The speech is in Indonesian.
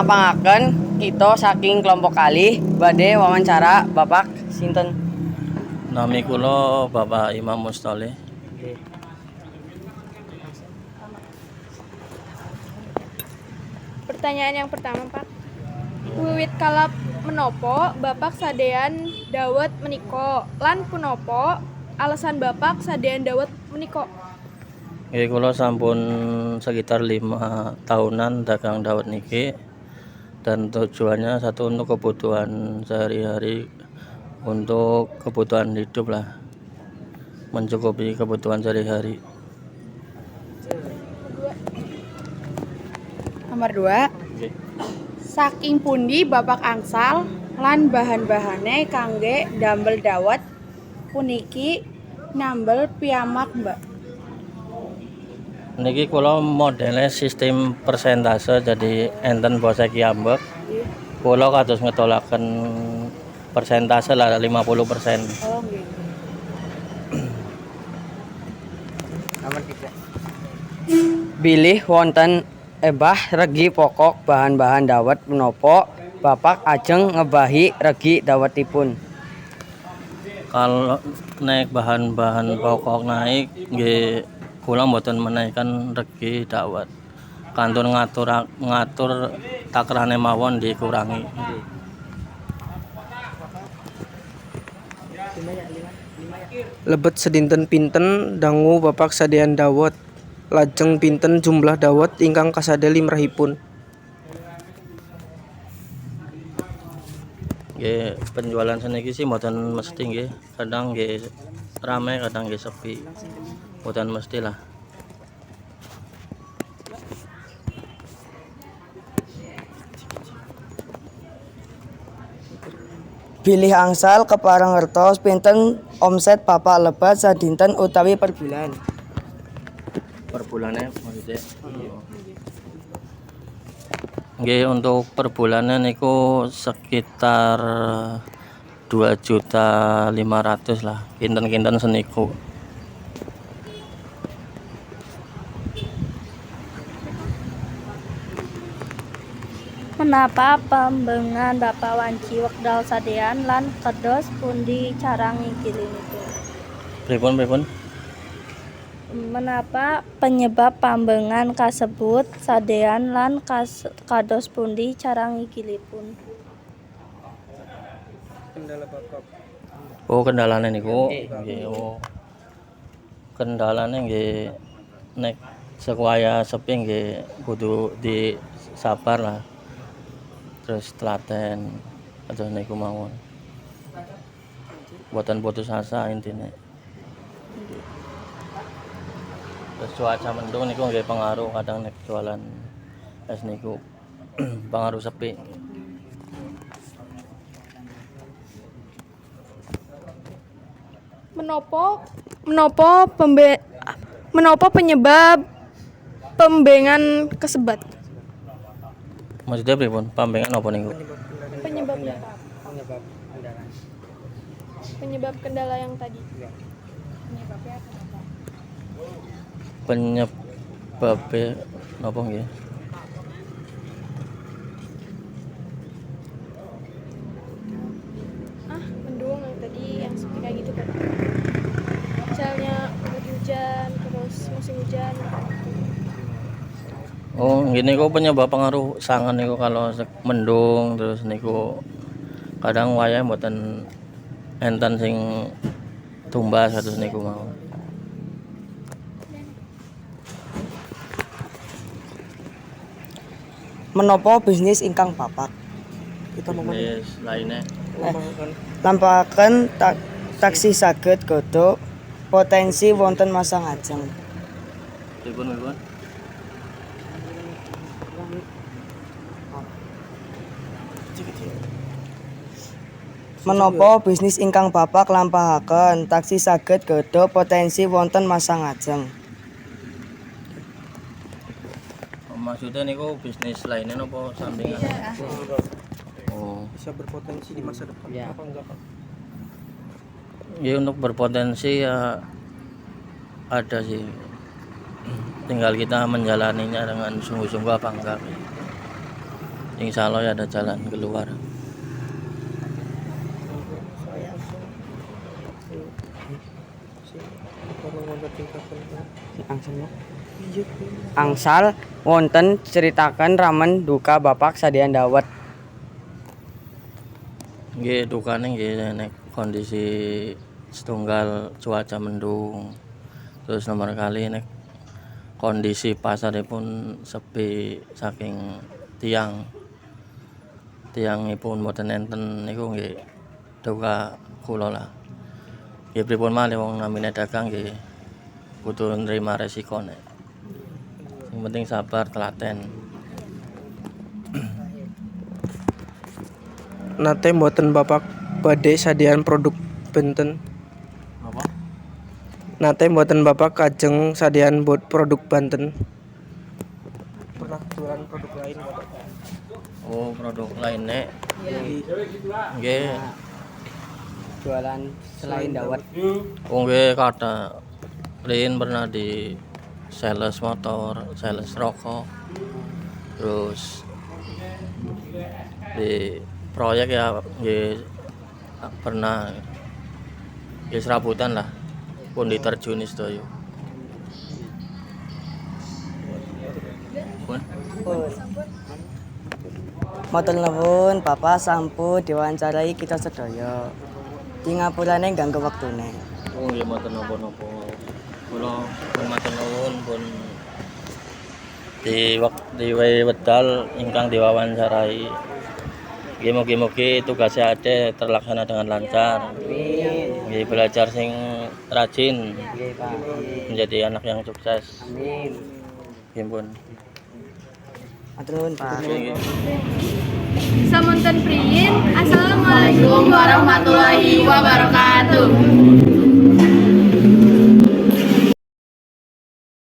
napangaken kita saking kelompok kali badhe wawancara Bapak sinten? Nami kula Bapak Imam Mustoleh. Pertanyaan yang pertama, Pak. Wiwit kalap menopo Bapak sadean dawet meniko lan punopo alasan Bapak sadean dawet meniko? Nggih kula sampun sekitar 5 tahunan dagang dawet niki, dan tujuannya satu untuk kebutuhan sehari-hari, untuk kebutuhan hidup lah, mencukupi kebutuhan sehari-hari. Nomor 2. Nggih. Saking pundi Bapak angsal lan bahan-bahane kangge ndamel dawet puniki nambel piyambak, Mbak? Niki kula modelnya sistem persentase, jadi enten bose kiambek. Kula kados ngetolaken persentase lah 50%. Oh, nggih. Nomor 3. Bilih wonten regi pokok bahan-bahan dawet menapa Bapak ajeng ngebahi regi dawetipun? Kalau naik bahan-bahan pokok naik, nggih kula mboten menaikkan regi dawet. Kantor ngatur takrane mawon dikurangi. Lebet sedinten pinten dangu Bapak sadean dawet, lajeng pinten jumlah dawet ingkang kasade limrahipun? Nggih, penjualan seniki sih mboten mesti nggih. Kadang nggih rame, kadang nggih sepi. Mboten mesti lah. Bilih angsal kepareng ngertos pinten omset Bapak lebat sadinten utawi per bulan? Per bulannya maksudnya. Nggih, untuk per bulannya niku sekitar 2.500.000 lah, kinten-kinten seniku. Menapa pembengan Bapak wanci wekdal sadean lan kedos pundi cara ngigilinipun? Pripun? Menapa penyebab pambengan kasebut sadean lan kados pundi cara ngigilipun? Kendala Bapak. Oh, kendalane niku nggih. Oh. Kendalane nggih nek sekwaya sepi nggih kudu disabar lah. Terus telaten kados niku mawon. Mboten putus asa intine. Terus cuaca mendung niku nggih pengaruh, kadang nek jualan es niku pengaruh sepi. Menopo penyebab pembengan kesebat? Maksudnya pripun? Pambengan apa niku? Penyebabnya. Penyebab kendala yang tadi. Penyebabnya napa nggih? Mendung yang tadi yang seperti kayak gitu kan. Misalnya lagi hujan terus musim hujan. Oh, gini kok penyebab pengaruh sangan niku kalau mendung terus niku kadang wayah mboten enten sing tumbas kados niku mau. Menapa bisnis ingkang Bapak? Kita Bisnis lainnya lampahaken taksi saged godhog potensi wonten masa ngajeng. pripun? Menapa bisnis ingkang Bapak lampahaken taksi saged godhog potensi wonten masa ngajeng? Maksudnya niku bisnis lainnya napa sampingan? Oh, Bisa berpotensi di masa depan apa enggak, Pak? ya untuk berpotensi ya ada sih. Tinggal kita menjalaninya dengan sungguh-sungguh apa enggak. insya Allah ya ada jalan keluar. Angsal wonten ceritakan ramen duka Bapak sadean dawet. Nggih dukane nggih nek kondisi setunggal cuaca mendung. Terus nomor kali nek kondisi pasaripun sepi saking tiangipun mboten enten niku nggih duka kula lah. Nggih pripun malih wong namine dagang nggih kudu nrima resikone. Yang penting sabar telaten. Nate mboten Bapak badhe sadean produk benten. Apa? Nate mboten Bapak kajeng sadean produk Banten. Pernah jualan produk lain Bapak? Oh, produk lainnya nggih Jualan selain dawet. oh nggih kata Rin pernah di sales motor, sales rokok. Terus di proyek ya nggih pernah nggih serabutan lah pun diterjuni sedaya. Pun Matur nuwun Bapak sampun diwawancarai kita sedaya. Di ngapurane ganggu waktune. oh nggih mboten napa-napa. Kula pun matur nuwun pun di wedal ingkang diwawancarai. Nggih mugi-mugi tugasnya Ade terlaksana dengan lancar. Amin. Nggih belajar sing rajin Nggih Pak. menjadi anak yang sukses. Amin. Nggih pun. Matur nuwun Pak. Nggih. Samunten priyin. Assalamualaikum warahmatullahi wabarakatuh.